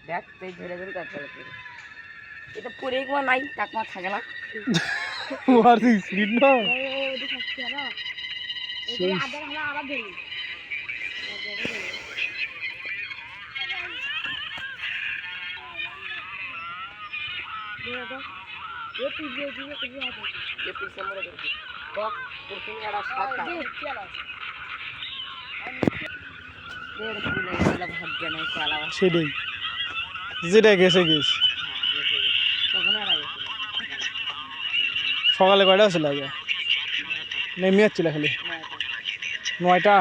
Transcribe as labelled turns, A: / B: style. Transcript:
A: দেখ তুই ধরে ধরে কাজ করে এটা পরে একবার নাই টাকা থাকে না
B: আর তুই স্পিড না সেটাই যেটা গেছে গেছে সকালে কয়টা ছিল আগে নেমে যাচ্ছিল খালি 9টা